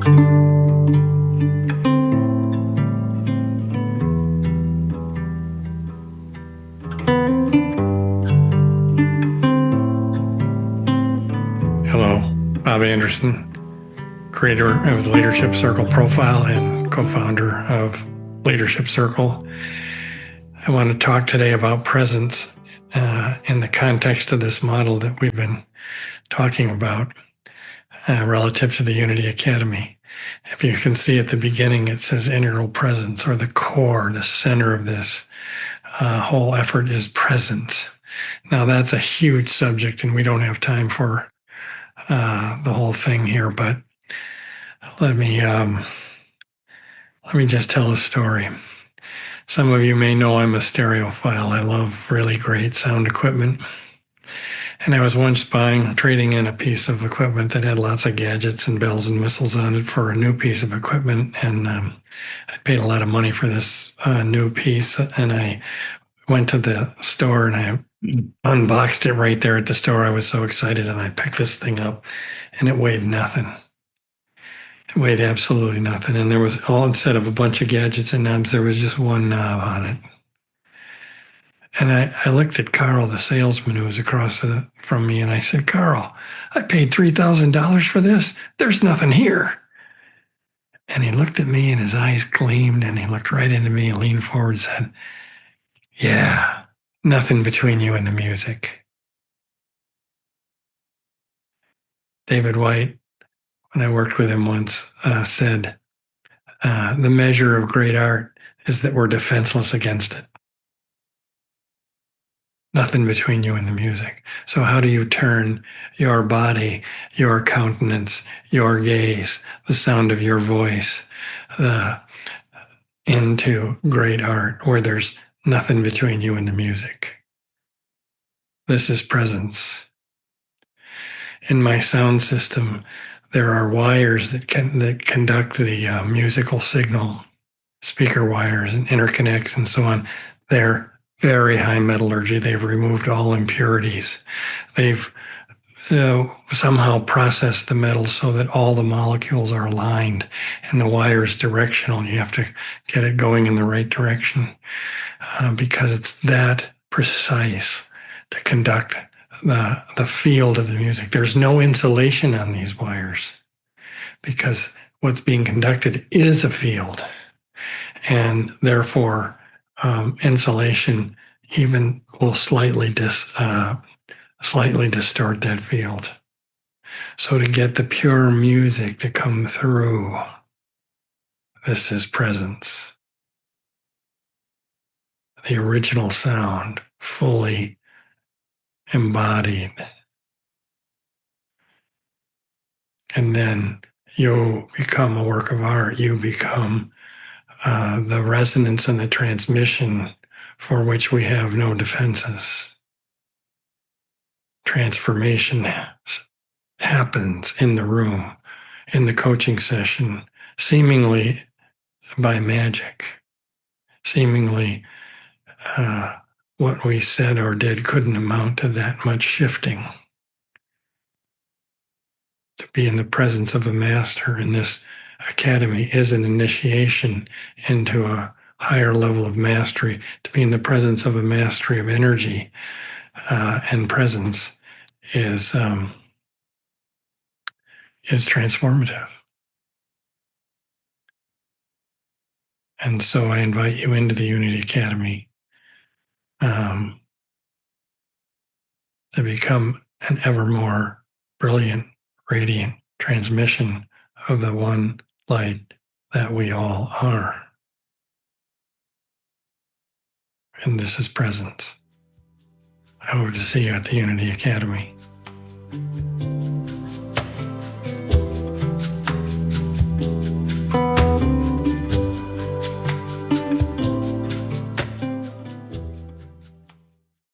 Hello, Bob Anderson, creator of the Leadership Circle profile and co-founder of Leadership Circle. I want to talk today about presence in the context of this model that we've been talking about relative to the Unity Academy. If you can see at the beginning, it says integral presence, or the core, the center of this whole effort is presence. Now, that's a huge subject, and we don't have time for the whole thing here, but let me just tell a story. Some of you may know I'm a stereophile. I love really great sound equipment. And I was once trading in a piece of equipment that had lots of gadgets and bells and whistles on it for a new piece of equipment. And I paid a lot of money for this new piece. And I went to the store and I unboxed it right there at the store. I was so excited, and I picked this thing up, and it weighed nothing. It weighed absolutely nothing. And there was instead of a bunch of gadgets and knobs, there was just one knob on it. And I looked at Carl, the salesman who was across from me, and I said, "Carl, I paid $3,000 for this. There's nothing here." And he looked at me and his eyes gleamed, and he looked right into me and leaned forward and said, "Yeah, nothing between you and the music." David White, when I worked with him once, said, "The measure of great art is that we're defenseless against it. Nothing between you and the music." So how do you turn your body, your countenance, your gaze, the sound of your voice into great art where there's nothing between you and the music? This is presence. In my sound system, there are wires that conduct the musical signal, speaker wires and interconnects and so on. They're very high metallurgy. They've removed all impurities. They've somehow processed the metal so that all the molecules are aligned and the wire is directional. You have to get it going in the right direction because it's that precise to conduct the field of the music. There's no insulation on these wires because what's being conducted is a field, and therefore insulation even will slightly distort that field. So to get the pure music to come through, this is presence. The original sound, fully embodied. And then you become a work of art. You become the resonance and the transmission for which we have no defenses. Transformation happens in the room, in the coaching session, seemingly by magic. Seemingly, what we said or did couldn't amount to that much shifting. To be in the presence of a master in this academy is an initiation into a higher level of mastery. To be in the presence of a mastery of energy and presence is transformative. And so I invite you into the Unity Academy to become an ever more brilliant, radiant transmission of the one light that we all are. And this is presence. I hope to see you at the Unity Academy.